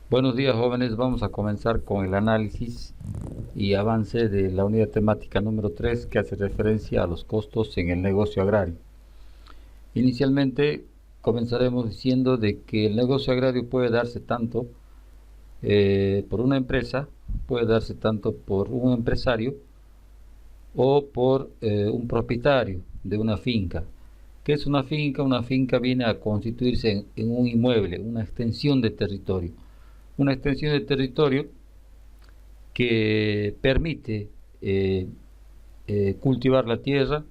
Buenos días, jóvenes. Vamos a comenzar con el análisis y avance de la unidad temática número 3, que hace referencia a los costos en el negocio agrario. Inicialmente comenzaremos diciendo de que el negocio agrario puede darse tanto por una empresa, puede darse tanto por un empresario o por un propietario de una finca. ¿Qué es una finca? Una finca viene a constituirse en un inmueble, una extensión de territorio. Una extensión de territorio que permite cultivar la tierra,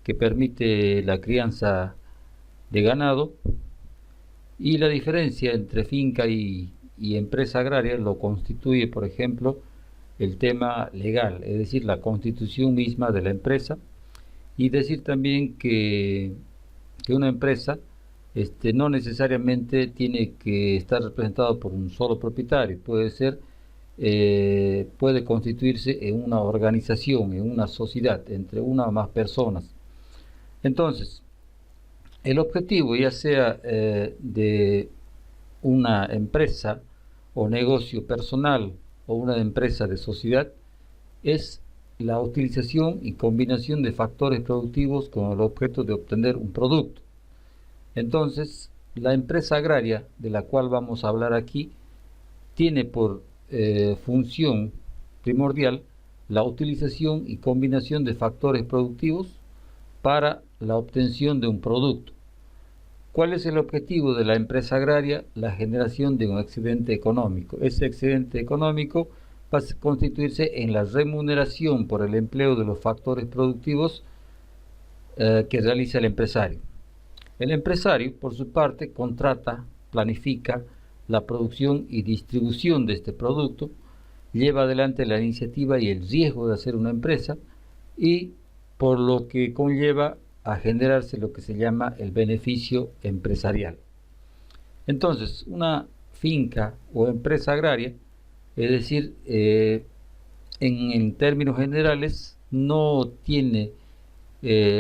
que permite la crianza de ganado, y la diferencia entre finca y empresa agraria lo constituye, por ejemplo, el tema legal, es decir, la constitución misma de la empresa, y decir también que una empresa no necesariamente tiene que estar representado por un solo propietario, puede constituirse en una organización, en una sociedad, entre una o más personas. Entonces, el objetivo, ya sea de una empresa o negocio personal o una empresa de sociedad, es la utilización y combinación de factores productivos con el objeto de obtener un producto. Entonces, la empresa agraria de la cual vamos a hablar aquí tiene por función primordial la utilización y combinación de factores productivos para la obtención de un producto. ¿Cuál es el objetivo de la empresa agraria? La generación de un excedente económico. Ese excedente económico va a constituirse en la remuneración por el empleo de los factores productivos que realiza el empresario. El empresario, por su parte, contrata, planifica la producción y distribución de este producto, lleva adelante la iniciativa y el riesgo de hacer una empresa, y por lo que conlleva a generarse lo que se llama el beneficio empresarial. Entonces, una finca o empresa agraria, es decir, en términos generales, no tiene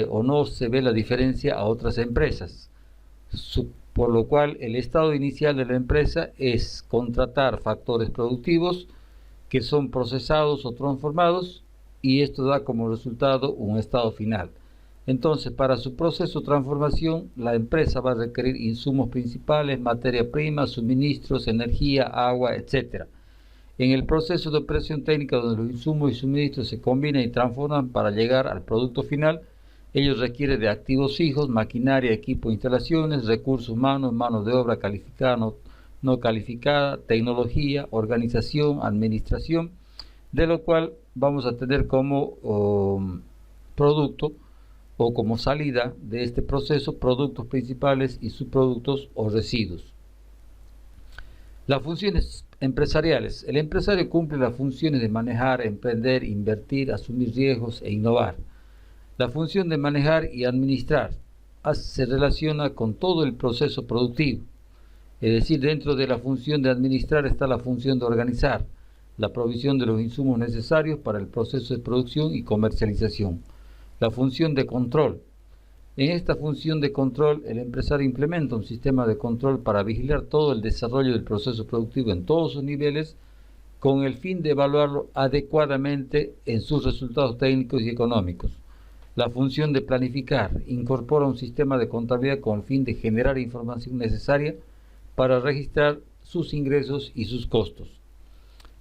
o no se ve la diferencia a otras empresas, por lo cual el estado inicial de la empresa es contratar factores productivos que son procesados o transformados, y esto da como resultado un estado final. Entonces, para su proceso de transformación, la empresa va a requerir insumos principales, materia prima, suministros, energía, agua, etc. En el proceso de operación técnica, donde los insumos y suministros se combinan y transforman para llegar al producto final, ellos requieren de activos fijos, maquinaria, equipo, instalaciones, recursos humanos, mano de obra calificada, no calificada, tecnología, organización, administración, de lo cual vamos a tener como producto o como salida de este proceso productos principales y subproductos o residuos. Las funciones empresariales. El empresario cumple las funciones de manejar, emprender, invertir, asumir riesgos e innovar. La función de manejar y administrar se relaciona con todo el proceso productivo. Es decir, dentro de la función de administrar está la función de organizar, la provisión de los insumos necesarios para el proceso de producción y comercialización. La función de control. En esta función de control, el empresario implementa un sistema de control para vigilar todo el desarrollo del proceso productivo en todos sus niveles, con el fin de evaluarlo adecuadamente en sus resultados técnicos y económicos. La función de planificar incorpora un sistema de contabilidad con el fin de generar información necesaria para registrar sus ingresos y sus costos.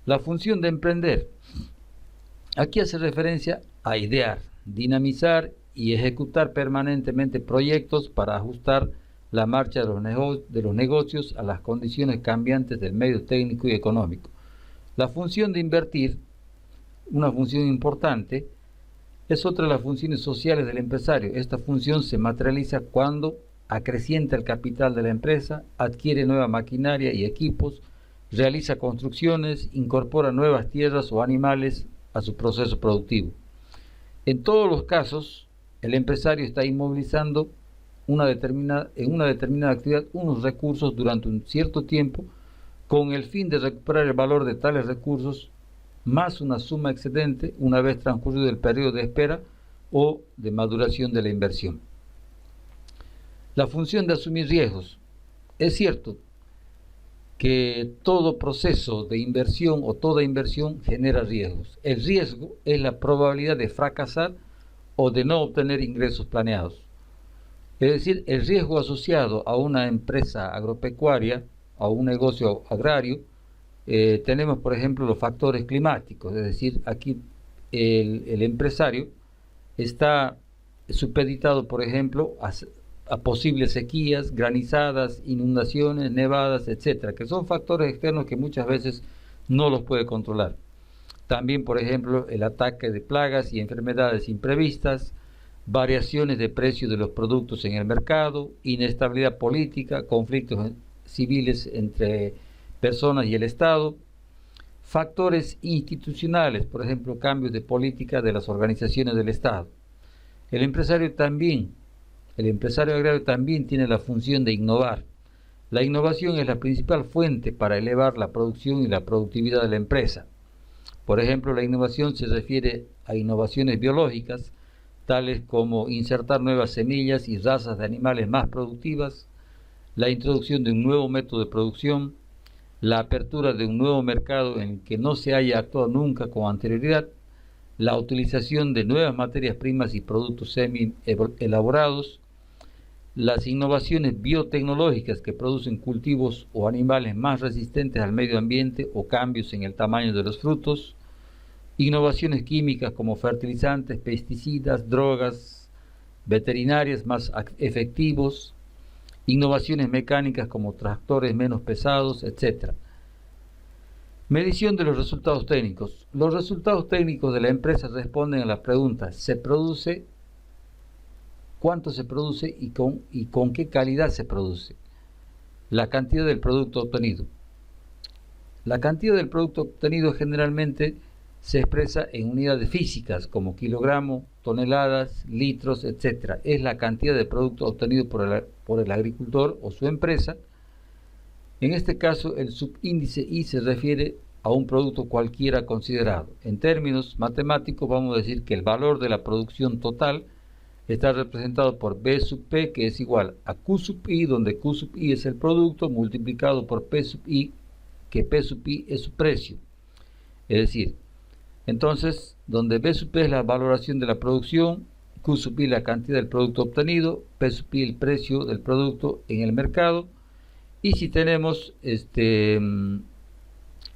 La función de emprender. Aquí hace referencia a idear, dinamizar y ejecutar permanentemente proyectos para ajustar la marcha de los negocios a las condiciones cambiantes del medio técnico y económico. La función de invertir, una función importante, es otra de las funciones sociales del empresario. Esta función se materializa cuando acrecienta el capital de la empresa, adquiere nueva maquinaria y equipos, realiza construcciones, incorpora nuevas tierras o animales a su proceso productivo. En todos los casos, el empresario está inmovilizando en una determinada actividad unos recursos durante un cierto tiempo, con el fin de recuperar el valor de tales recursos más una suma excedente una vez transcurrido el periodo de espera o de maduración de la inversión. La función de asumir riesgos. Es cierto, que todo proceso de inversión o toda inversión genera riesgos. El riesgo es la probabilidad de fracasar o de no obtener ingresos planeados. Es decir, el riesgo asociado a una empresa agropecuaria, a un negocio agrario, tenemos, por ejemplo, los factores climáticos. Es decir, aquí el empresario está supeditado, por ejemplo, a posibles sequías, granizadas, inundaciones, nevadas, etcétera, que son factores externos que muchas veces no los puede controlar. También, por ejemplo, el ataque de plagas y enfermedades imprevistas, variaciones de precios de los productos en el mercado, inestabilidad política, conflictos civiles entre personas y el Estado, factores institucionales, por ejemplo, cambios de política de las organizaciones del Estado. El empresario agrario también tiene la función de innovar. La innovación es la principal fuente para elevar la producción y la productividad de la empresa. Por ejemplo, la innovación se refiere a innovaciones biológicas, tales como insertar nuevas semillas y razas de animales más productivas, la introducción de un nuevo método de producción, la apertura de un nuevo mercado en el que no se haya actuado nunca con anterioridad, la utilización de nuevas materias primas y productos semi-elaborados, las innovaciones biotecnológicas que producen cultivos o animales más resistentes al medio ambiente o cambios en el tamaño de los frutos, innovaciones químicas como fertilizantes, pesticidas, drogas veterinarias más efectivos, innovaciones mecánicas como tractores menos pesados, etc. Medición de los resultados técnicos. Los resultados técnicos de la empresa responden a la pregunta: ¿se produce? ¿Cuánto se produce y con qué calidad se produce? La cantidad del producto obtenido. La cantidad del producto obtenido generalmente se expresa en unidades físicas como kilogramos, toneladas, litros, etc. Es la cantidad de producto obtenido por el agricultor o su empresa. En este caso, el subíndice I se refiere a un producto cualquiera considerado. En términos matemáticos, vamos a decir que el valor de la producción total está representado por B sub P, que es igual a Q sub I, donde Q sub I es el producto, multiplicado por P sub I, que P sub I es su precio. Es decir, entonces, donde B sub P es la valoración de la producción, Q sub I la cantidad del producto obtenido, P sub I el precio del producto en el mercado. Y si tenemos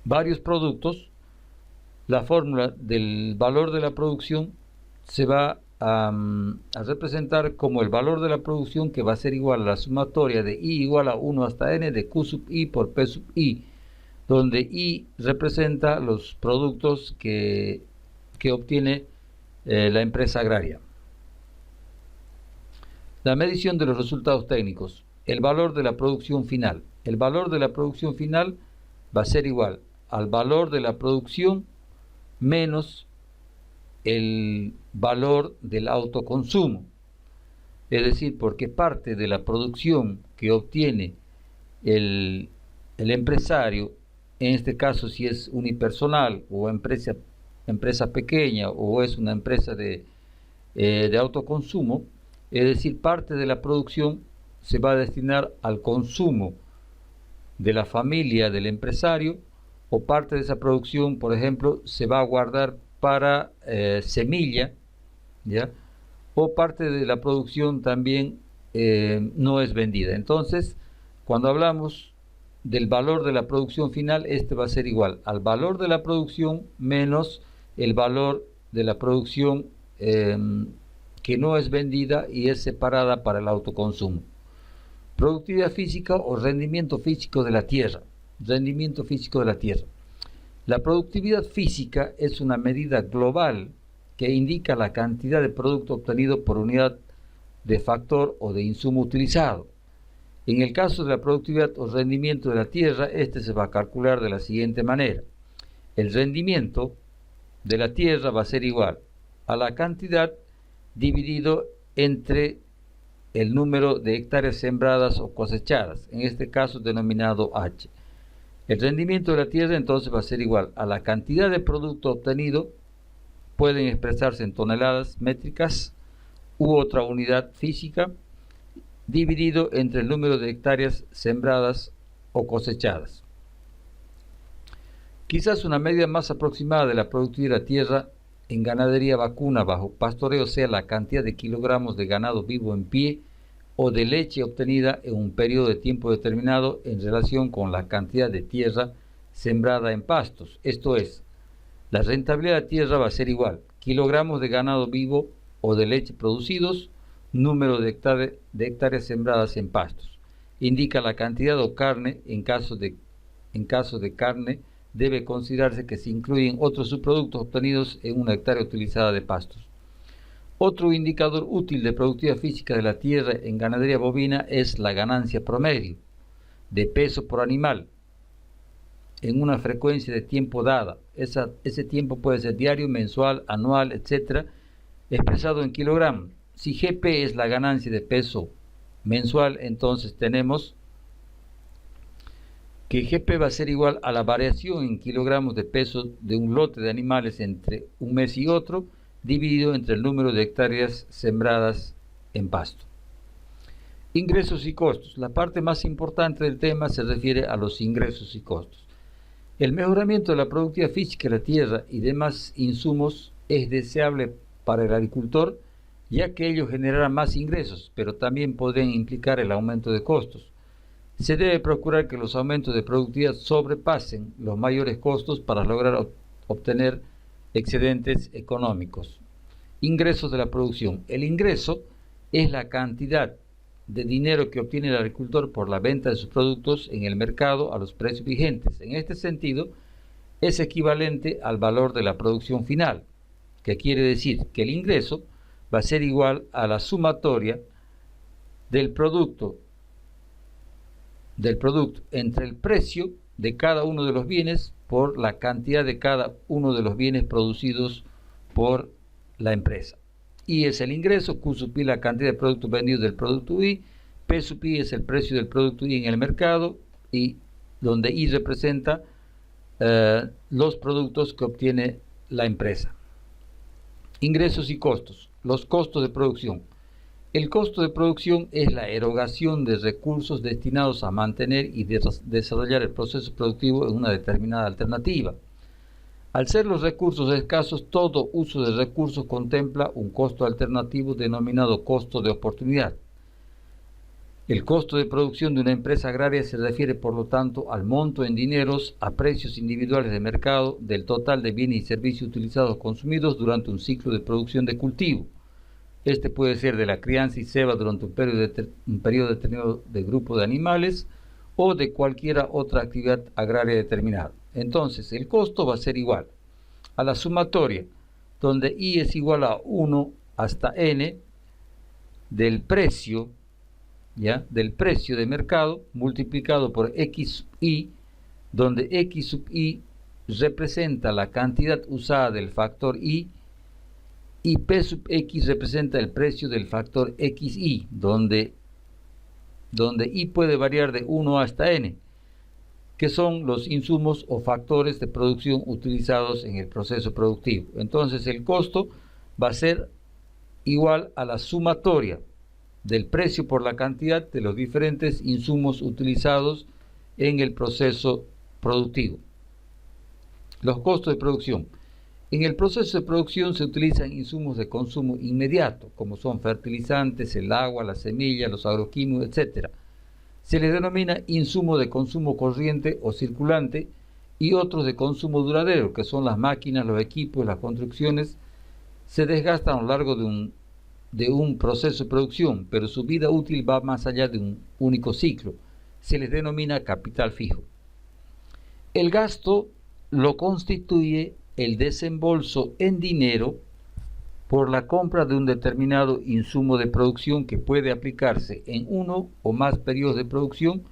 varios productos, la fórmula del valor de la producción se va a representar como el valor de la producción, que va a ser igual a la sumatoria de I igual a 1 hasta n de Q sub I por P sub I, donde I representa los productos que obtiene la empresa agraria. La medición de los resultados técnicos. El valor de la producción final. El valor de la producción final va a ser igual al valor de la producción menos el valor del autoconsumo. Es decir, porque parte de la producción que obtiene el empresario, en este caso si es unipersonal o empresa pequeña o es una empresa de autoconsumo, es decir, parte de la producción se va a destinar al consumo de la familia del empresario, o parte de esa producción, por ejemplo, se va a guardar para semilla, ¿ya? O parte de la producción también no es vendida. Entonces, cuando hablamos del valor de la producción final, este va a ser igual al valor de la producción menos el valor de la producción que no es vendida y es separada para el autoconsumo. Productividad física o rendimiento físico de la tierra. Rendimiento físico de la tierra. La productividad física es una medida global que indica la cantidad de producto obtenido por unidad de factor o de insumo utilizado. En el caso de la productividad o rendimiento de la tierra, este se va a calcular de la siguiente manera. El rendimiento de la tierra va a ser igual a la cantidad dividido entre el número de hectáreas sembradas o cosechadas, en este caso denominado H. El rendimiento de la tierra entonces va a ser igual a la cantidad de producto obtenido, pueden expresarse en toneladas métricas u otra unidad física, dividido entre el número de hectáreas sembradas o cosechadas. Quizás una medida más aproximada de la productividad de la tierra en ganadería vacuna bajo pastoreo sea la cantidad de kilogramos de ganado vivo en pie o de leche obtenida en un periodo de tiempo determinado en relación con la cantidad de tierra sembrada en pastos. Esto es, la rentabilidad de la tierra va a ser igual, kilogramos de ganado vivo o de leche producidos, número de hectáreas sembradas en pastos. Indica la cantidad o carne, en caso de carne, debe considerarse que se incluyen otros subproductos obtenidos en una hectárea utilizada de pastos. Otro indicador útil de productividad física de la tierra en ganadería bovina es la ganancia promedio de peso por animal en una frecuencia de tiempo dada. Ese tiempo puede ser diario, mensual, anual, etc., expresado en kilogramos. Si GP es la ganancia de peso mensual, entonces tenemos que GP va a ser igual a la variación en kilogramos de peso de un lote de animales entre un mes y otro, dividido entre el número de hectáreas sembradas en pasto. Ingresos y costos. La parte más importante del tema se refiere a los ingresos y costos. El mejoramiento de la productividad física de la tierra y demás insumos es deseable para el agricultor, ya que ello generará más ingresos, pero también podrían implicar el aumento de costos. Se debe procurar que los aumentos de productividad sobrepasen los mayores costos para lograr obtener excedentes económicos. Ingresos de la producción. El ingreso es la cantidad de dinero que obtiene el agricultor por la venta de sus productos en el mercado a los precios vigentes. En este sentido, es equivalente al valor de la producción final, que quiere decir que el ingreso va a ser igual a la sumatoria del producto entre el precio de cada uno de los bienes por la cantidad de cada uno de los bienes producidos por la empresa. I es el ingreso, Q sub I la cantidad de productos vendidos del producto I, P sub I es el precio del producto I en el mercado, y donde I representa los productos que obtiene la empresa. Ingresos y costos. Los costos de producción. El costo de producción es la erogación de recursos destinados a mantener y desarrollar el proceso productivo en una determinada alternativa. Al ser los recursos escasos, todo uso de recursos contempla un costo alternativo denominado costo de oportunidad. El costo de producción de una empresa agraria se refiere, por lo tanto, al monto en dineros a precios individuales de mercado del total de bienes y servicios utilizados o consumidos durante un ciclo de producción de cultivo. Este puede ser de la crianza y ceba durante un periodo determinado de grupo de animales o de cualquier otra actividad agraria determinada. Entonces, el costo va a ser igual a la sumatoria, donde I es igual a 1 hasta N del precio, del precio de mercado multiplicado por X sub I, donde X sub I representa la cantidad usada del factor I, y P sub X representa el precio del factor XI, donde I puede variar de 1 hasta N, que son los insumos o factores de producción utilizados en el proceso productivo. Entonces el costo va a ser igual a la sumatoria del precio por la cantidad de los diferentes insumos utilizados en el proceso productivo. Los costos de producción. En el proceso de producción se utilizan insumos de consumo inmediato, como son fertilizantes, el agua, las semillas, los agroquímicos, etc. Se les denomina insumo de consumo corriente o circulante, y otros de consumo duradero, que son las máquinas, los equipos, las construcciones. Se desgastan a lo largo de un proceso de producción, pero su vida útil va más allá de un único ciclo. Se les denomina capital fijo. El gasto lo constituye el desembolso en dinero por la compra de un determinado insumo de producción, que puede aplicarse en uno o más periodos de producción,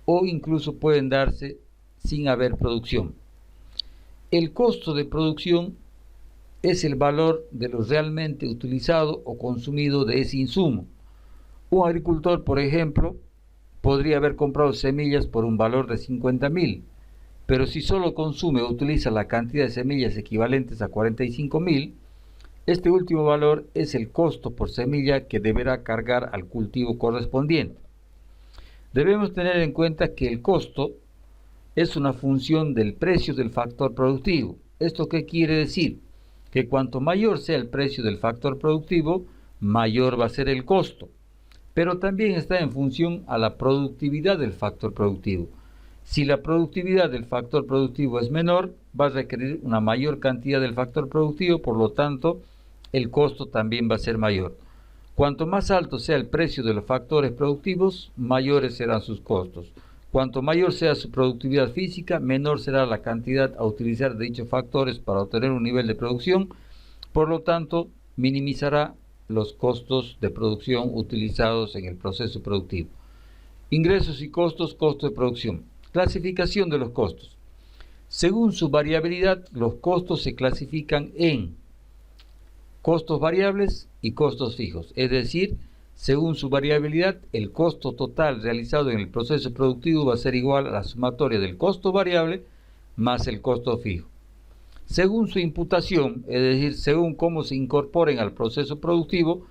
o incluso pueden darse sin haber producción. El costo de producción es el valor de lo realmente utilizado o consumido de ese insumo. Un agricultor, por ejemplo, podría haber comprado semillas por un valor de 50.000, pero si solo consume o utiliza la cantidad de semillas equivalentes a 45.000, este último valor es el costo por semilla que deberá cargar al cultivo correspondiente. Debemos tener en cuenta que el costo es una función del precio del factor productivo. ¿Esto qué quiere decir? Que cuanto mayor sea el precio del factor productivo, mayor va a ser el costo. Pero también está en función a la productividad del factor productivo. Si la productividad del factor productivo es menor, va a requerir una mayor cantidad del factor productivo, por lo tanto, el costo también va a ser mayor. Cuanto más alto sea el precio de los factores productivos, mayores serán sus costos. Cuanto mayor sea su productividad física, menor será la cantidad a utilizar de dichos factores para obtener un nivel de producción, por lo tanto, minimizará los costos de producción utilizados en el proceso productivo. Ingresos y costos, costo de producción. Clasificación de los costos. Según su variabilidad, los costos se clasifican en costos variables y costos fijos, es decir, según su variabilidad, el costo total realizado en el proceso productivo va a ser igual a la sumatoria del costo variable más el costo fijo. Según su imputación, es decir, según cómo se incorporen al proceso productivo,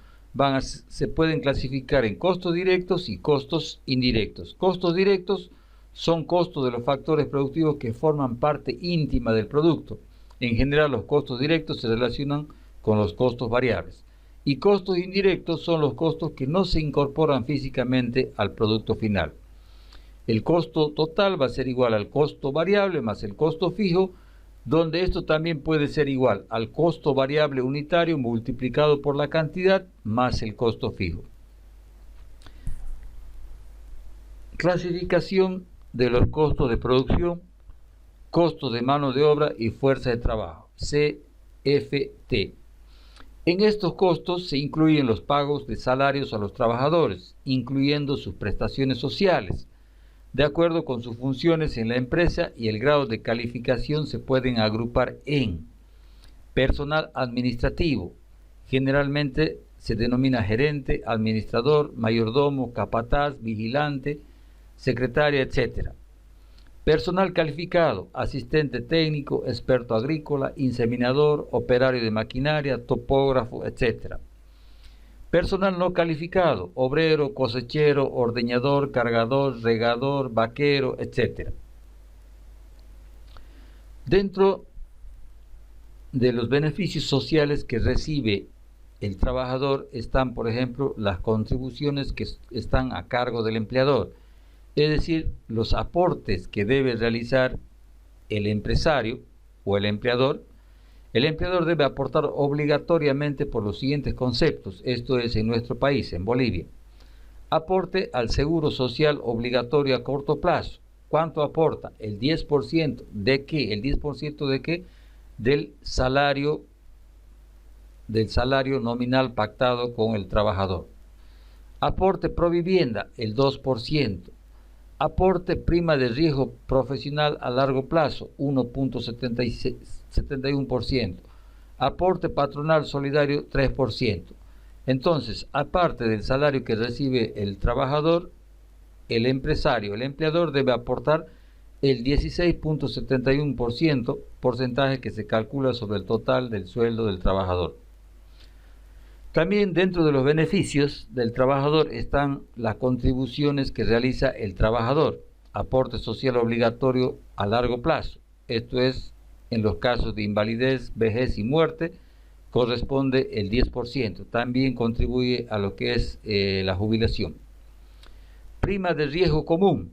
se pueden clasificar en costos directos y costos indirectos. Costos directos son costos de los factores productivos que forman parte íntima del producto. En general, los costos directos se relacionan con los costos variables. Y costos indirectos son los costos que no se incorporan físicamente al producto final. El costo total va a ser igual al costo variable más el costo fijo, donde esto también puede ser igual al costo variable unitario multiplicado por la cantidad más el costo fijo. Clasificación de los costos de producción, costos de mano de obra y fuerza de trabajo, CFT. En estos costos se incluyen los pagos de salarios a los trabajadores, incluyendo sus prestaciones sociales. De acuerdo con sus funciones en la empresa y el grado de calificación se pueden agrupar en personal administrativo, generalmente se denomina gerente, administrador, mayordomo, capataz, vigilante, secretaria, etc. Personal calificado, asistente técnico, experto agrícola, inseminador, operario de maquinaria, topógrafo, etc. Personal no calificado, obrero, cosechero, ordeñador, cargador, regador, vaquero, etc. Dentro de los beneficios sociales que recibe el trabajador están, por ejemplo, las contribuciones que están a cargo del empleador, es decir, los aportes que debe realizar el empresario o el empleador. El empleador debe aportar obligatoriamente por los siguientes conceptos, esto es en nuestro país, en Bolivia. Aporte al seguro social obligatorio a corto plazo. ¿Cuánto aporta? El 10%. ¿De qué? ¿El 10% de qué? Del salario nominal pactado con el trabajador. Aporte provivienda, el 2%. Aporte prima de riesgo profesional a largo plazo, 1.71%. Aporte patronal solidario, 3%. Entonces, aparte del salario que recibe el trabajador, el empresario, el empleador debe aportar el 16.71%, porcentaje que se calcula sobre el total del sueldo del trabajador. También dentro de los beneficios del trabajador están las contribuciones que realiza el trabajador, aporte social obligatorio a largo plazo, esto es, en los casos de invalidez, vejez y muerte, corresponde el 10%, también contribuye a lo que es la jubilación. Prima de riesgo común,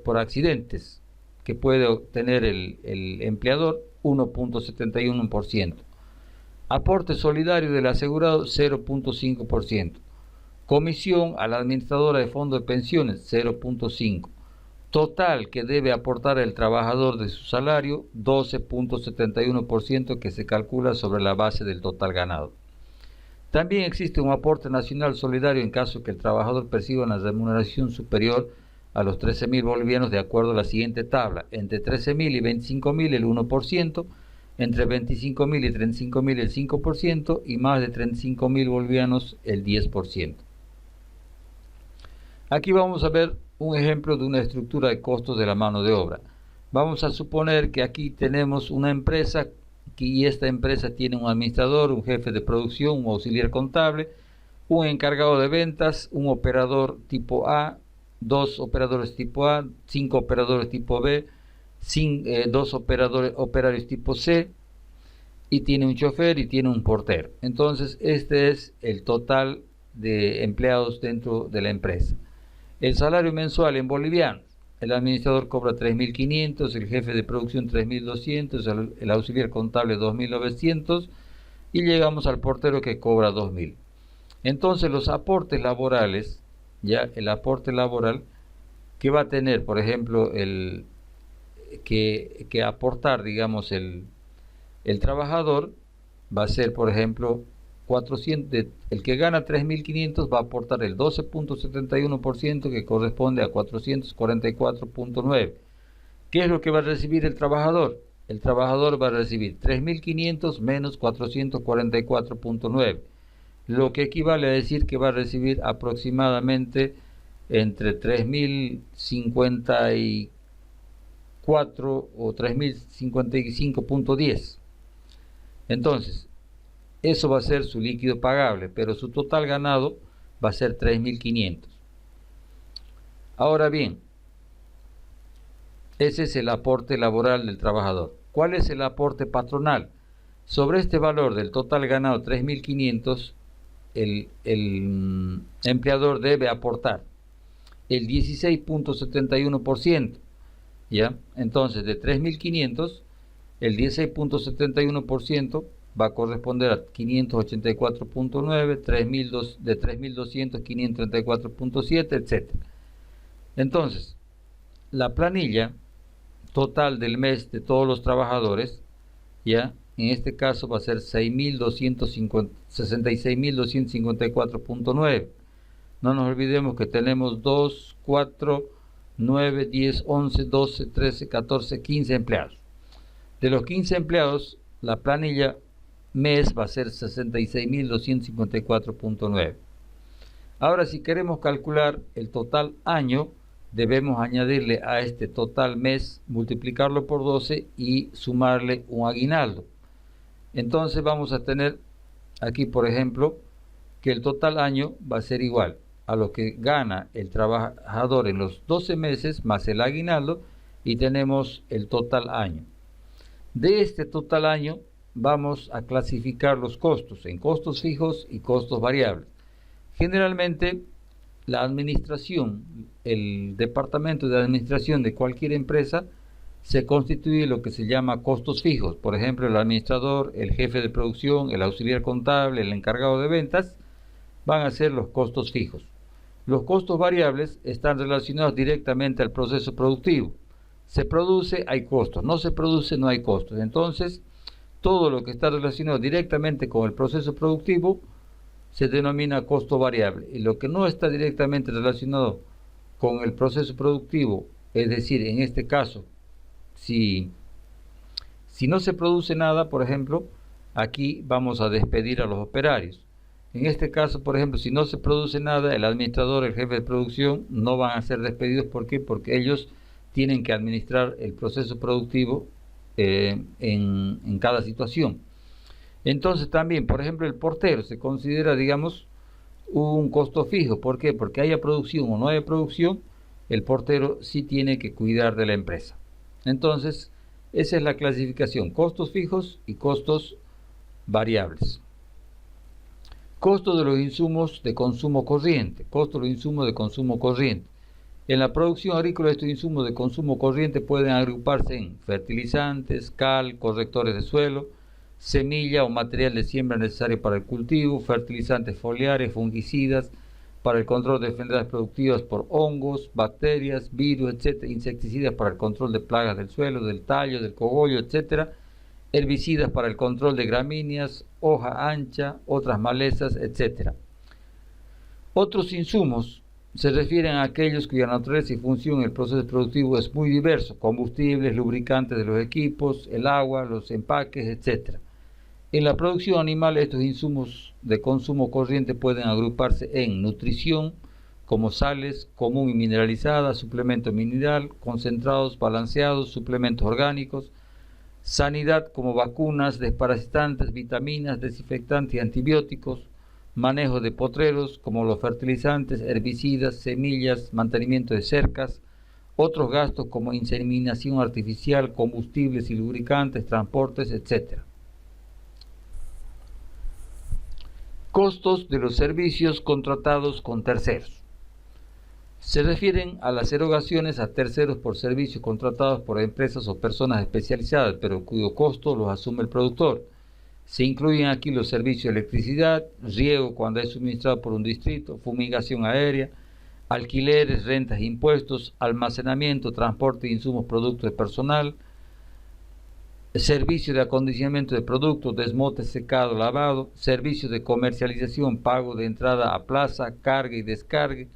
por accidentes, que puede obtener el empleador, 1.71%. Aporte solidario del asegurado, 0.5%. Comisión a la administradora de fondo de pensiones, 0.5%. Total que debe aportar el trabajador de su salario, 12.71%, que se calcula sobre la base del total ganado. También existe un aporte nacional solidario en caso que el trabajador perciba una remuneración superior a los 13.000 bolivianos de acuerdo a la siguiente tabla. Entre 13.000 y 25.000 el 1%, entre 25.000 y 35.000 el 5% y más de 35.000 bolivianos el 10%. Aquí vamos a ver un ejemplo de una estructura de costos de la mano de obra. Vamos a suponer que aquí tenemos una empresa y esta empresa tiene un administrador, un jefe de producción, un auxiliar contable, un encargado de ventas, un operador tipo A, 2 operadores tipo A, 5 operadores tipo B, 2 operarios tipo C, y tiene un chofer y tiene un portero. Entonces, este es el total de empleados dentro de la empresa. El salario mensual en bolivianos: el administrador cobra 3.500, el jefe de producción 3.200, el auxiliar contable 2.900, y llegamos al portero que cobra 2.000. Entonces, los aportes laborales, ya el aporte laboral que va a tener, por ejemplo, que aportar, digamos, el trabajador, va a ser, por ejemplo, 400, el que gana 3.500 va a aportar el 12.71%, que corresponde a 444.9. ¿Qué es lo que va a recibir el trabajador? El trabajador va a recibir 3.500 menos 444.9, lo que equivale a decir que va a recibir aproximadamente entre 3.054 o 3.055.10. Entonces, eso va a ser su líquido pagable, pero su total ganado va a ser 3.500. Ahora bien, ese es el aporte laboral del trabajador. ¿Cuál es el aporte patronal? Sobre este valor del total ganado 3.500, el empleador debe aportar el 16.71%. ¿Ya? Entonces, de 3.500, el 16.71% va a corresponder a 584.9, de 3.200, 534.7, etc. Entonces, la planilla total del mes de todos los trabajadores, ya, en este caso va a ser 66.254.9. No nos olvidemos que tenemos 2, 4, 9, 10, 11, 12, 13, 14, 15 empleados. De los 15 empleados, la planilla mes va a ser 66.254.9. Ahora, si queremos calcular el total año, debemos añadirle a este total mes, multiplicarlo por 12 y sumarle un aguinaldo. Entonces vamos a tener aquí, por ejemplo, que el total año va a ser igual a lo que gana el trabajador en los 12 meses más el aguinaldo, y tenemos el total año. De este total año vamos a clasificar los costos en costos fijos y costos variables. Generalmente la administración, el departamento de administración de cualquier empresa se constituye lo que se llama costos fijos. Por ejemplo, el administrador, el jefe de producción, el auxiliar contable, el encargado de ventas van a ser los costos fijos. Los costos variables están relacionados directamente al proceso productivo. Se produce, hay costos; no se produce, no hay costos. Entonces, todo lo que está relacionado directamente con el proceso productivo se denomina costo variable, y lo que no está directamente relacionado con el proceso productivo, es decir, en este caso, si no se produce nada, por ejemplo, aquí vamos a despedir a los operarios. En este caso, por ejemplo, si no se produce nada, el administrador, el jefe de producción no van a ser despedidos. ¿Por qué? Porque ellos tienen que administrar el proceso productivo en cada situación. Entonces también, por ejemplo, el portero se considera, digamos, un costo fijo. ¿Por qué? Porque haya producción o no haya producción, el portero sí tiene que cuidar de la empresa. Entonces, esa es la clasificación: costos fijos y costos variables. Costo de los insumos de consumo corriente. Costo de los insumos de consumo corriente. En la producción agrícola, estos insumos de consumo corriente pueden agruparse en fertilizantes, cal, correctores de suelo, semilla o material de siembra necesario para el cultivo, fertilizantes foliares, fungicidas para el control de enfermedades productivas por hongos, bacterias, virus, etc., insecticidas para el control de plagas del suelo, del tallo, del cogollo, etc., herbicidas para el control de gramíneas, hoja ancha, otras malezas, etc. Otros insumos se refieren a aquellos cuya naturaleza y función en el proceso productivo es muy diverso: combustibles, lubricantes de los equipos, el agua, los empaques, etc. En la producción animal, estos insumos de consumo corriente pueden agruparse en nutrición, como sales común y mineralizada, suplemento mineral, concentrados balanceados, suplementos orgánicos; sanidad, como vacunas, desparasitantes, vitaminas, desinfectantes y antibióticos; manejo de potreros como los fertilizantes, herbicidas, semillas, mantenimiento de cercas, otros gastos como inseminación artificial, combustibles y lubricantes, transportes, etc. Costos de los servicios contratados con terceros. Se refieren a las erogaciones a terceros por servicios contratados por empresas o personas especializadas, pero cuyo costo los asume el productor. Se incluyen aquí los servicios de electricidad, riego cuando es suministrado por un distrito, fumigación aérea, alquileres, rentas e impuestos, almacenamiento, transporte de insumos, productos de personal, servicio de acondicionamiento de productos, desmote, secado, lavado, servicios de comercialización, pago de entrada a plaza, carga y descargue,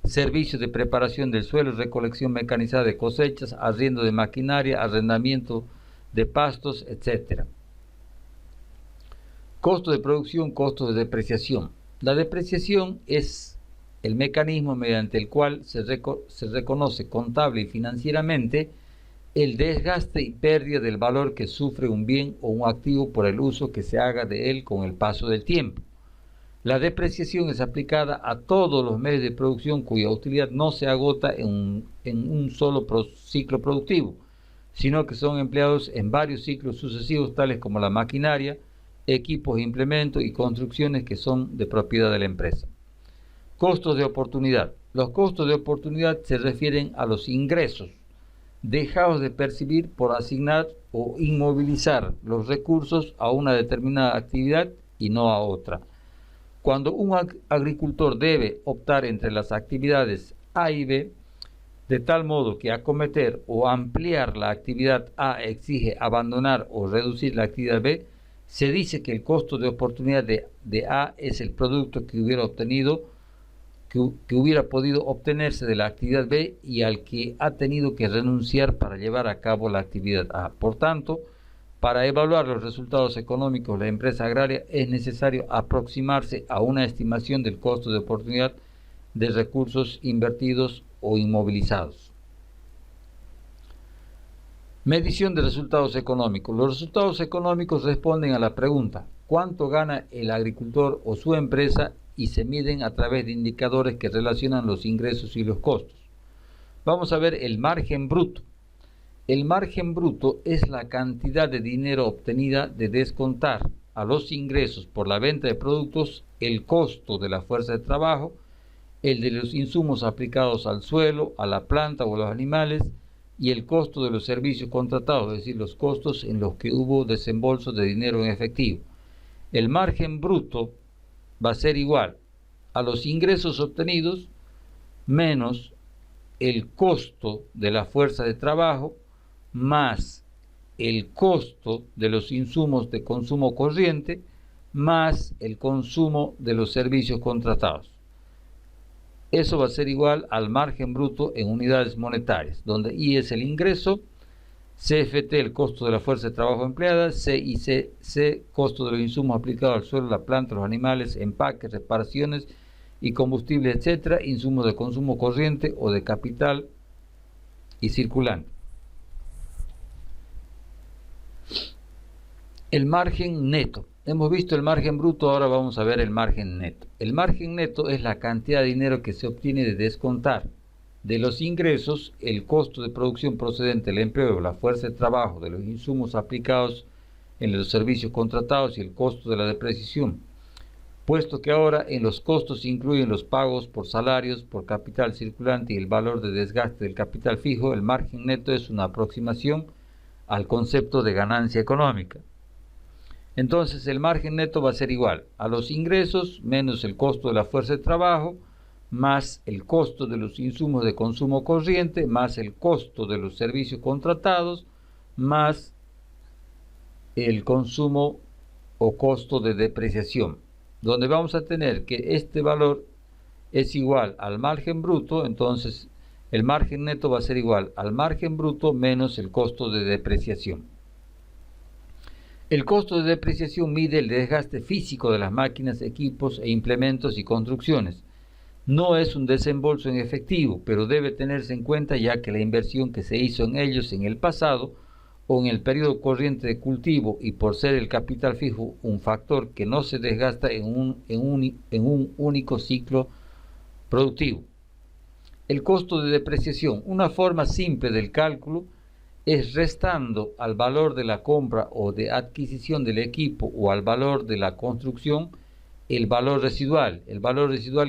servicios de preparación del suelo, recolección mecanizada de cosechas, arriendo de maquinaria, arrendamiento de pastos, etc. Costo de producción, costo de depreciación. La depreciación es el mecanismo mediante el cual se reconoce contable y financieramente el desgaste y pérdida del valor que sufre un bien o un activo por el uso que se haga de él con el paso del tiempo. La depreciación es aplicada a todos los medios de producción cuya utilidad no se agota en un solo ciclo productivo, sino que son empleados en varios ciclos sucesivos, tales como la maquinaria, equipos, implementos y construcciones que son de propiedad de la empresa. Costos de oportunidad. Los costos de oportunidad se refieren a los ingresos dejados de percibir por asignar o inmovilizar los recursos a una determinada actividad y no a otra. Cuando un agricultor debe optar entre las actividades A y B, de tal modo que acometer o ampliar la actividad A exige abandonar o reducir la actividad B, se dice que el costo de oportunidad de A es el producto que hubiera podido obtenerse de la actividad B y al que ha tenido que renunciar para llevar a cabo la actividad A. Por tanto, para evaluar los resultados económicos de la empresa agraria es necesario aproximarse a una estimación del costo de oportunidad de recursos invertidos o inmovilizados. Medición de resultados económicos. Los resultados económicos responden a la pregunta: ¿cuánto gana el agricultor o su empresa? Y se miden a través de indicadores que relacionan los ingresos y los costos. Vamos a ver el margen bruto. El margen bruto es la cantidad de dinero obtenida de descontar a los ingresos por la venta de productos el costo de la fuerza de trabajo, el de los insumos aplicados al suelo, a la planta o a los animales, y el costo de los servicios contratados, es decir, los costos en los que hubo desembolso de dinero en efectivo. El margen bruto va a ser igual a los ingresos obtenidos menos el costo de la fuerza de trabajo más el costo de los insumos de consumo corriente más el consumo de los servicios contratados. Eso va a ser igual al margen bruto en unidades monetarias, donde I es el ingreso, CFT el costo de la fuerza de trabajo empleada, C costo de los insumos aplicados al suelo, la planta, los animales, empaques, reparaciones y combustibles, etcétera, insumos de consumo corriente o de capital y circulante. El margen neto. Hemos visto el margen bruto, ahora vamos a ver el margen neto. El margen neto es la cantidad de dinero que se obtiene de descontar de los ingresos el costo de producción procedente del empleo, la fuerza de trabajo, de los insumos aplicados en los servicios contratados y el costo de la depreciación. Puesto que ahora en los costos se incluyen los pagos por salarios, por capital circulante y el valor de desgaste del capital fijo, el margen neto es una aproximación al concepto de ganancia económica. Entonces el margen neto va a ser igual a los ingresos menos el costo de la fuerza de trabajo más el costo de los insumos de consumo corriente más el costo de los servicios contratados más el consumo o costo de depreciación, donde vamos a tener que este valor es igual al margen bruto. Entonces el margen neto va a ser igual al margen bruto menos el costo de depreciación. El costo de depreciación mide el desgaste físico de las máquinas, equipos e implementos y construcciones. No es un desembolso en efectivo, pero debe tenerse en cuenta ya que la inversión que se hizo en ellos en el pasado o en el periodo corriente de cultivo, y por ser el capital fijo un factor que no se desgasta en un único ciclo productivo. El costo de depreciación. Una forma simple del cálculo es restando al valor de la compra o de adquisición del equipo o al valor de la construcción el valor residual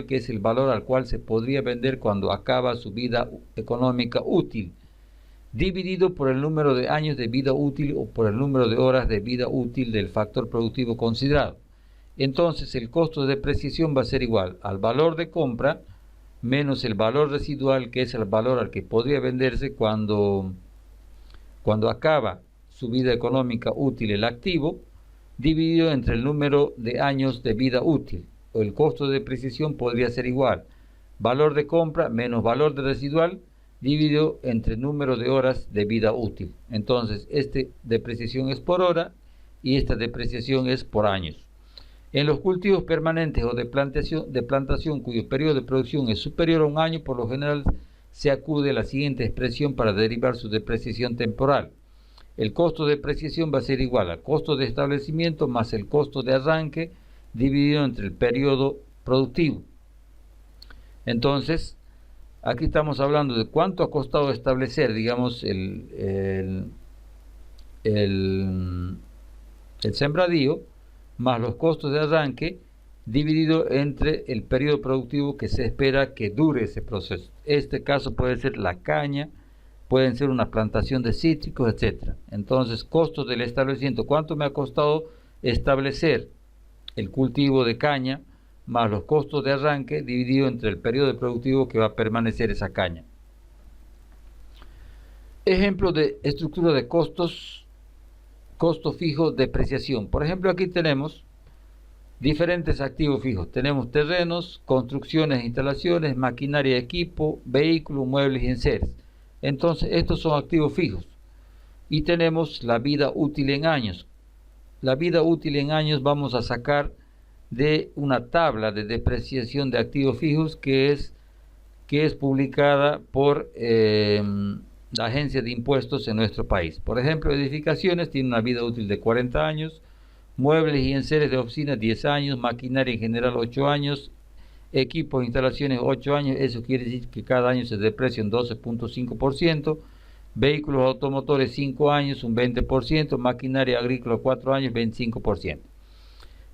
que es el valor al cual se podría vender cuando acaba su vida económica útil, dividido por el número de años de vida útil o por el número de horas de vida útil del factor productivo considerado. Entonces el costo de depreciación va a ser igual al valor de compra menos el valor residual, que es el valor al que podría venderse cuando acaba su vida económica útil el activo, dividido entre el número de años de vida útil. O el costo de depreciación podría ser igual valor de compra menos valor de residual, dividido entre el número de horas de vida útil. Entonces, esta depreciación es por hora y esta depreciación es por años. En los cultivos permanentes o de plantación cuyo periodo de producción es superior a un año, por lo general se acude a la siguiente expresión para derivar su depreciación temporal. El costo de depreciación va a ser igual al costo de establecimiento más el costo de arranque dividido entre el periodo productivo. Entonces, aquí estamos hablando de cuánto ha costado establecer, digamos, el sembradío más los costos de arranque dividido entre el periodo productivo que se espera que dure ese proceso. Este caso puede ser la caña, pueden ser una plantación de cítricos, etc. Entonces, costos del establecimiento, ¿cuánto me ha costado establecer el cultivo de caña más los costos de arranque dividido entre el periodo productivo que va a permanecer esa caña? Ejemplo de estructura de costos, costo fijo, depreciación. Por ejemplo, aquí tenemos diferentes activos fijos. Tenemos terrenos, construcciones, instalaciones, maquinaria, equipo, vehículos, muebles y enseres. Entonces, estos son activos fijos. Y tenemos la vida útil en años. La vida útil en años vamos a sacar de una tabla de depreciación de activos fijos que es publicada por la agencia de impuestos en nuestro país. Por ejemplo, edificaciones tienen una vida útil de 40 años, muebles y enseres de oficina 10 años, maquinaria en general 8 años, equipos e instalaciones 8 años, eso quiere decir que cada año se deprecia un 12.5%, vehículos automotores 5 años, un 20%, maquinaria agrícola 4 años, 25%.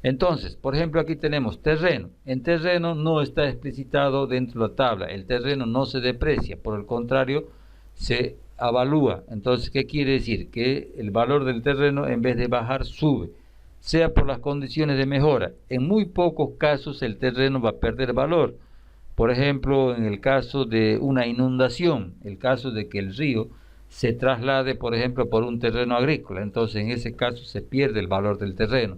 Entonces, por ejemplo, aquí tenemos terreno. En terreno no está explicitado dentro de la tabla, el terreno no se deprecia, por el contrario, se avalúa. Entonces, ¿qué quiere decir? Que el valor del terreno en vez de bajar sube, sea por las condiciones de mejora. En muy pocos casos el terreno va a perder valor. Por ejemplo, en el caso de una inundación, el caso de que el río se traslade, por ejemplo, por un terreno agrícola, entonces en ese caso se pierde el valor del terreno.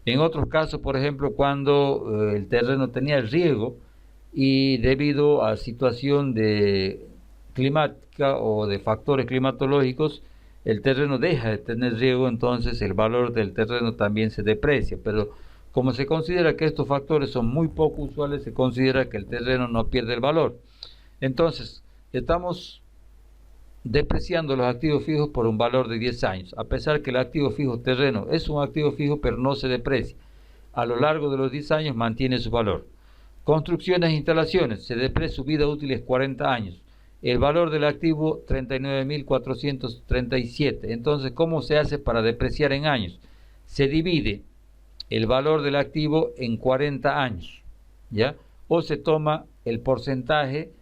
En otros casos, por ejemplo, cuando el terreno tenía riego y debido a situación de climática o de factores climatológicos, el terreno deja de tener riego, entonces el valor del terreno también se deprecia. Pero como se considera que estos factores son muy poco usuales, se considera que el terreno no pierde el valor. Entonces, estamos depreciando los activos fijos por un valor de 10 años, a pesar que el activo fijo terreno es un activo fijo, pero no se deprecia. A lo largo de los 10 años mantiene su valor. Construcciones e instalaciones, se deprecia, su vida útil es 40 años. El valor del activo 39.437. Entonces, ¿cómo se hace para depreciar en años? Se divide el valor del activo en 40 años, ¿ya? O se toma el porcentaje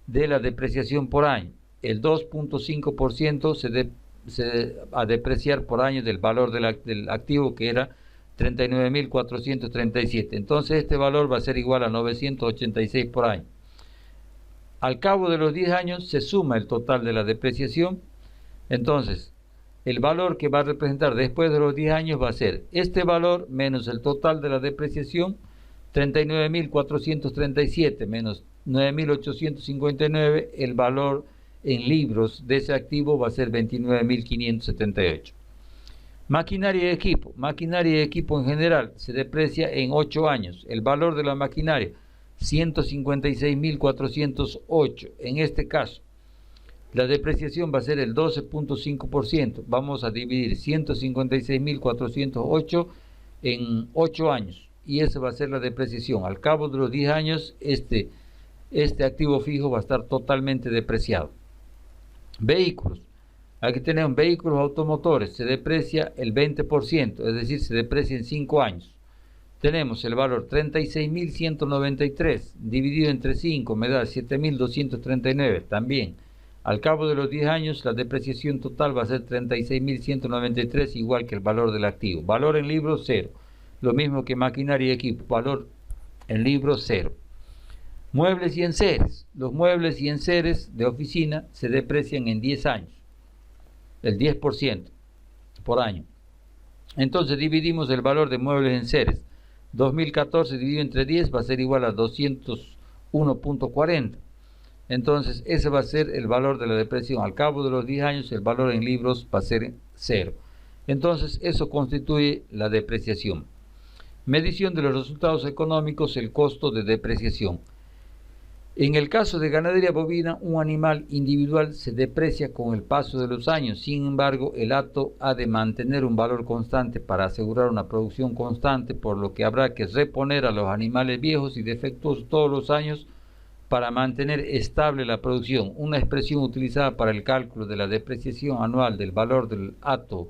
de la depreciación por año. El 2.5% se va a depreciar por año del valor del activo, que era 39.437. Entonces, este valor va a ser igual a 986 por año. Al cabo de los 10 años se suma el total de la depreciación. Entonces, el valor que va a representar después de los 10 años va a ser este valor menos el total de la depreciación, 39.437 menos 9.859, el valor en libros de ese activo va a ser 29.578. Maquinaria y equipo. Maquinaria y equipo en general se deprecia en 8 años. El valor de la maquinaria 156.408. En este caso, la depreciación va a ser el 12.5%. Vamos a dividir 156.408 en 8 años. Y esa va a ser la depreciación. Al cabo de los 10 años, este activo fijo va a estar totalmente depreciado. Vehículos. Aquí tenemos vehículos automotores. Se deprecia el 20%, es decir, se deprecia en 5 años. Tenemos el valor 36.193, dividido entre 5, me da 7.239, también. Al cabo de los 10 años, la depreciación total va a ser 36.193, igual que el valor del activo. Valor en libros, 0. Lo mismo que maquinaria y equipo, valor en libros, 0. Muebles y enseres. Los muebles y enseres de oficina se deprecian en 10 años, el 10% por año. Entonces dividimos el valor de muebles y enseres. 2014 dividido entre 10 va a ser igual a 201.40. Entonces ese va a ser el valor de la depreciación. Al cabo de los 10 años el valor en libros va a ser 0. Entonces eso constituye la depreciación. Medición de los resultados económicos, el costo de depreciación. En el caso de ganadería bovina, un animal individual se deprecia con el paso de los años. Sin embargo, el hato ha de mantener un valor constante para asegurar una producción constante, por lo que habrá que reponer a los animales viejos y defectuosos todos los años para mantener estable la producción. Una expresión utilizada para el cálculo de la depreciación anual del valor del hato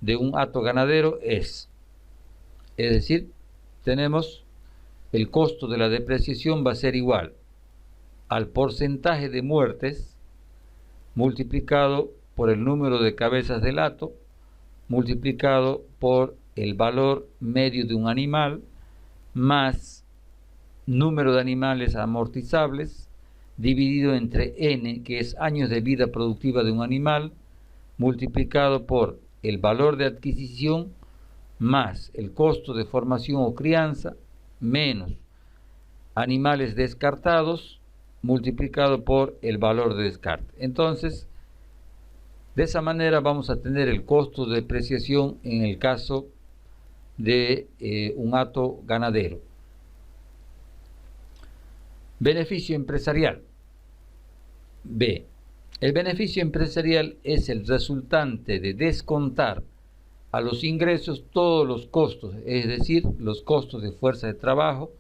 de un hato ganadero es decir, tenemos el costo de la depreciación va a ser igual al porcentaje de muertes multiplicado por el número de cabezas del hato multiplicado por el valor medio de un animal más número de animales amortizables dividido entre n, que es años de vida productiva de un animal, multiplicado por el valor de adquisición más el costo de formación o crianza menos animales descartados multiplicado por el valor de descarte. Entonces, de esa manera vamos a tener el costo de depreciación en el caso de un hato ganadero. Beneficio empresarial. B. El beneficio empresarial es el resultante de descontar a los ingresos todos los costos, es decir, los costos de fuerza de trabajo,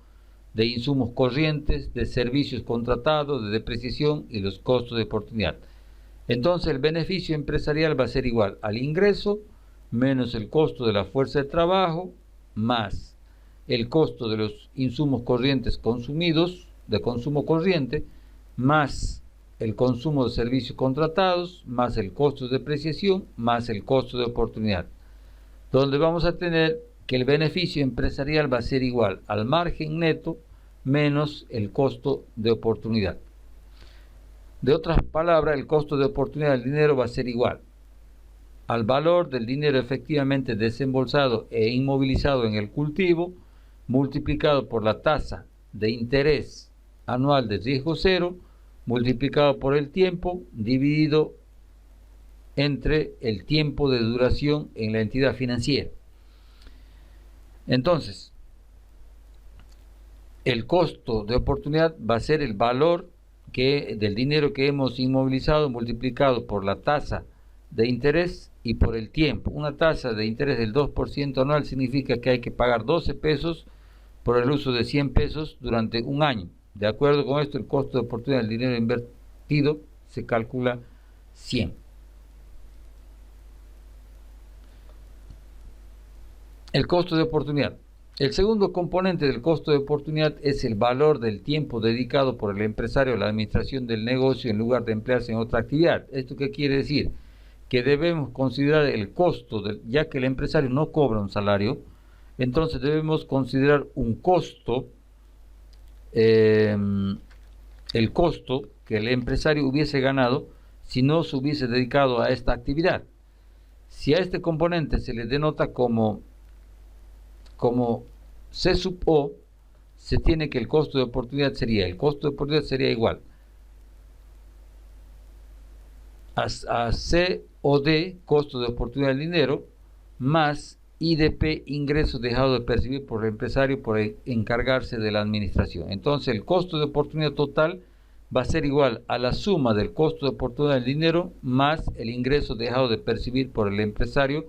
de insumos corrientes, de servicios contratados, de depreciación y los costos de oportunidad. Entonces el beneficio empresarial va a ser igual al ingreso menos el costo de la fuerza de trabajo más el costo de los insumos corrientes consumidos, de consumo corriente, más el consumo de servicios contratados, más el costo de depreciación, más el costo de oportunidad, donde vamos a tener que el beneficio empresarial va a ser igual al margen neto menos el costo de oportunidad. De otras palabras, el costo de oportunidad del dinero va a ser igual al valor del dinero efectivamente desembolsado e inmovilizado en el cultivo, multiplicado por la tasa de interés anual de riesgo cero, multiplicado por el tiempo, dividido entre el tiempo de duración en la entidad financiera. Entonces, el costo de oportunidad va a ser el valor del dinero que hemos inmovilizado multiplicado por la tasa de interés y por el tiempo. Una tasa de interés del 2% anual significa que hay que pagar 12 pesos por el uso de 100 pesos durante un año. De acuerdo con esto, el costo de oportunidad del dinero invertido se calcula 100. El costo de oportunidad. El segundo componente del costo de oportunidad es el valor del tiempo dedicado por el empresario a la administración del negocio en lugar de emplearse en otra actividad. ¿Esto qué quiere decir? Que debemos considerar el costo, ya que el empresario no cobra un salario, entonces debemos considerar un costo, el costo que el empresario hubiese ganado si no se hubiese dedicado a esta actividad. Si a este componente se le denota como C sub O, se tiene que el costo de oportunidad sería igual a C o D, costo de oportunidad del dinero, más IDP, ingresos dejados de percibir por el empresario por encargarse de la administración. Entonces el costo de oportunidad total va a ser igual a la suma del costo de oportunidad del dinero más el ingreso dejado de percibir por el empresario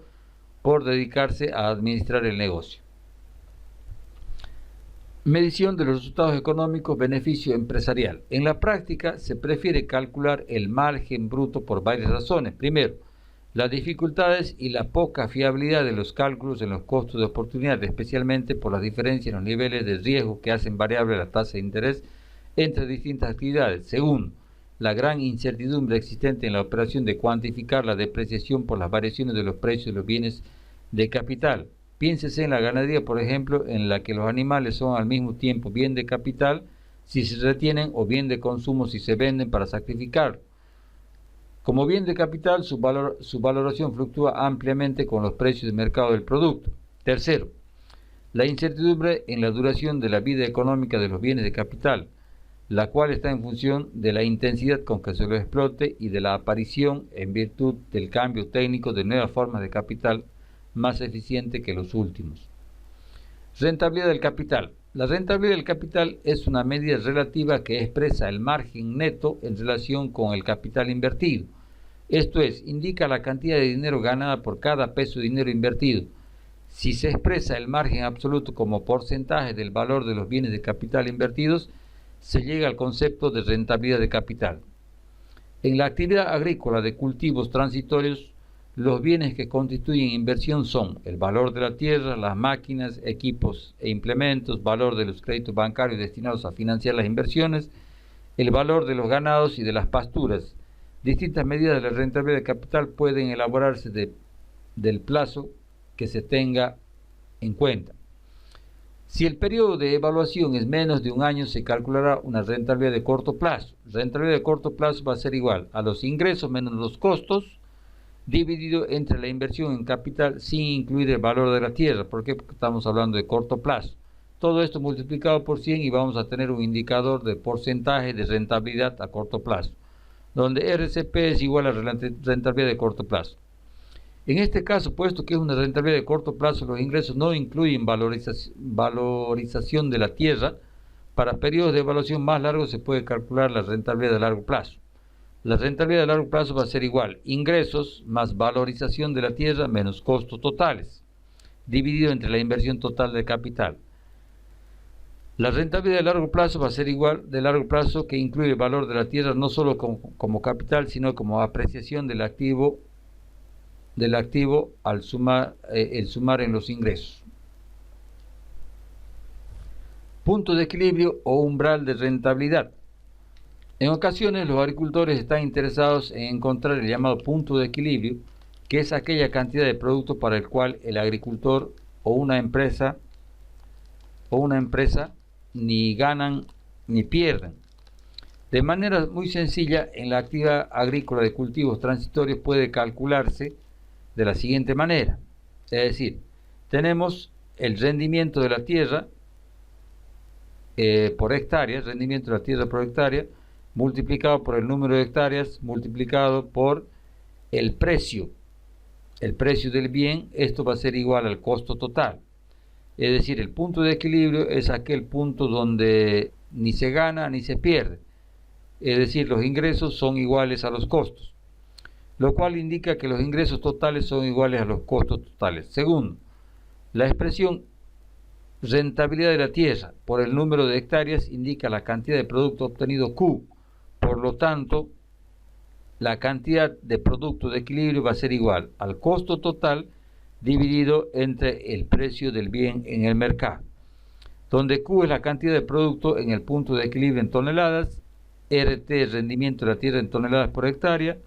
por dedicarse a administrar el negocio. Medición de los resultados económicos, beneficio empresarial. En la práctica se prefiere calcular el margen bruto por varias razones. Primero, las dificultades y la poca fiabilidad de los cálculos en los costos de oportunidad, especialmente por las diferencias en los niveles de riesgo que hacen variable la tasa de interés entre distintas actividades. Segundo, la gran incertidumbre existente en la operación de cuantificar la depreciación por las variaciones de los precios de los bienes de capital. Piénsese en la ganadería, por ejemplo, en la que los animales son al mismo tiempo bien de capital si se retienen o bien de consumo si se venden para sacrificar. Como bien de capital, su valoración fluctúa ampliamente con los precios de mercado del producto. Tercero, la incertidumbre en la duración de la vida económica de los bienes de capital, la cual está en función de la intensidad con que se lo explote y de la aparición, en virtud del cambio técnico, de nuevas formas de capital más eficiente que los últimos. Rentabilidad del capital. La rentabilidad del capital es una medida relativa que expresa el margen neto en relación con el capital invertido. Esto es, indica la cantidad de dinero ganada por cada peso de dinero invertido. Si se expresa el margen absoluto como porcentaje del valor de los bienes de capital invertidos, se llega al concepto de rentabilidad de capital. En la actividad agrícola de cultivos transitorios, los bienes que constituyen inversión son el valor de la tierra, las máquinas, equipos e implementos, valor de los créditos bancarios destinados a financiar las inversiones, el valor de los ganados y de las pasturas. Distintas medidas de la rentabilidad de capital pueden elaborarse del plazo que se tenga en cuenta. Si el periodo de evaluación es menos de un año, se calculará una rentabilidad de corto plazo. Rentabilidad de corto plazo va a ser igual a los ingresos menos los costos, dividido entre la inversión en capital sin incluir el valor de la tierra. ¿Por qué? Porque estamos hablando de corto plazo. Todo esto multiplicado por 100 y vamos a tener un indicador de porcentaje de rentabilidad a corto plazo, donde RCP es igual a rentabilidad de corto plazo. En este caso, puesto que es una rentabilidad de corto plazo, los ingresos no incluyen valorización de la tierra. Para periodos de evaluación más largos se puede calcular la rentabilidad de largo plazo. La rentabilidad de largo plazo va a ser igual ingresos más valorización de la tierra menos costos totales, dividido entre la inversión total de capital. La rentabilidad de largo plazo va a ser igual de largo plazo, que incluye el valor de la tierra no solo como capital, sino como apreciación del activo al sumar en los ingresos. Punto de equilibrio o umbral de rentabilidad. En ocasiones los agricultores están interesados en encontrar el llamado punto de equilibrio, que es aquella cantidad de producto para el cual el agricultor o una empresa ni ganan ni pierden. De manera muy sencilla, en la actividad agrícola de cultivos transitorios puede calcularse de la siguiente manera. Es decir, tenemos el rendimiento de la tierra por hectárea, rendimiento de la tierra por hectárea, multiplicado por el número de hectáreas, multiplicado por el precio del bien. Esto va a ser igual al costo total. Es decir, el punto de equilibrio es aquel punto donde ni se gana ni se pierde. Es decir, los ingresos son iguales a los costos, lo cual indica que los ingresos totales son iguales a los costos totales. Segundo, la expresión rentabilidad de la tierra por el número de hectáreas indica la cantidad de producto obtenido Q. Por lo tanto, la cantidad de producto de equilibrio va a ser igual al costo total dividido entre el precio del bien en el mercado, donde Q es la cantidad de producto en el punto de equilibrio en toneladas, RT el rendimiento de la tierra en toneladas por hectárea,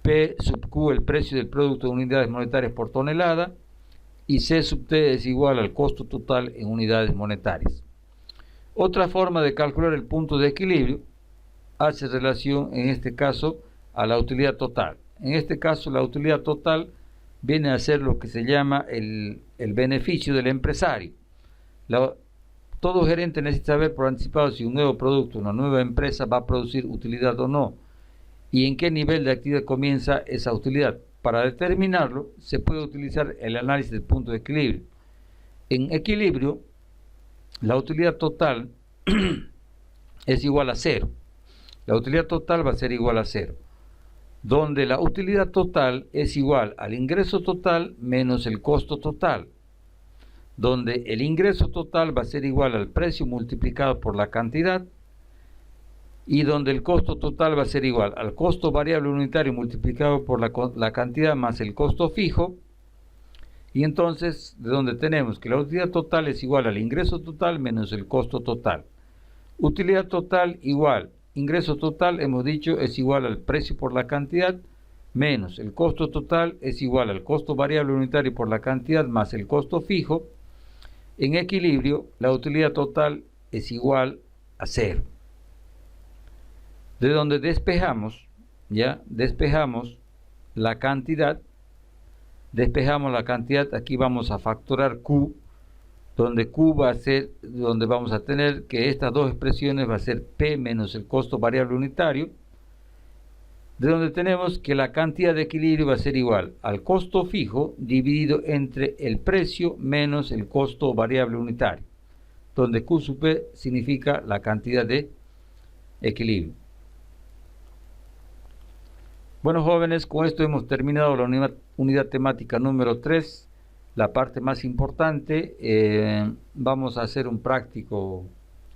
P sub Q el precio del producto en unidades monetarias por tonelada, y C sub T es igual al costo total en unidades monetarias. Otra forma de calcular el punto de equilibrio hace relación, en este caso, a la utilidad total. En este caso, la utilidad total viene a ser lo que se llama el beneficio del empresario. Todo gerente necesita saber por anticipado si un nuevo producto, una nueva empresa va a producir utilidad o no, y en qué nivel de actividad comienza esa utilidad. Para determinarlo, se puede utilizar el análisis del punto de equilibrio. En equilibrio, la utilidad total es igual a cero. La utilidad total va a ser igual a 0, donde la utilidad total es igual al ingreso total menos el costo total, donde el ingreso total va a ser igual al precio multiplicado por la cantidad, y donde el costo total va a ser igual al costo variable unitario multiplicado por la cantidad más el costo fijo. Y entonces, de donde tenemos que la utilidad total es igual al ingreso total menos el costo total. Utilidad total igual, ingreso total, hemos dicho, es igual al precio por la cantidad, menos el costo total es igual al costo variable unitario por la cantidad más el costo fijo. En equilibrio, la utilidad total es igual a 0. De donde despejamos la cantidad, aquí vamos a factorar Q, donde Q va a ser, donde vamos a tener que estas dos expresiones va a ser P menos el costo variable unitario, de donde tenemos que la cantidad de equilibrio va a ser igual al costo fijo dividido entre el precio menos el costo variable unitario, donde Q sub P significa la cantidad de equilibrio. Bueno, jóvenes, con esto hemos terminado la unidad temática número 3, la parte más importante. Vamos a hacer un práctico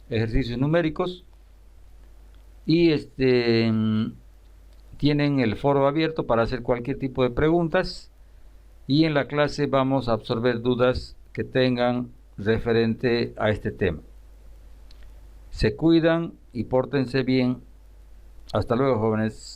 ejercicios numéricos y tienen el foro abierto para hacer cualquier tipo de preguntas, y en la clase vamos a absorber dudas que tengan referente a este tema. Se cuidan y pórtense bien. Hasta luego, jóvenes.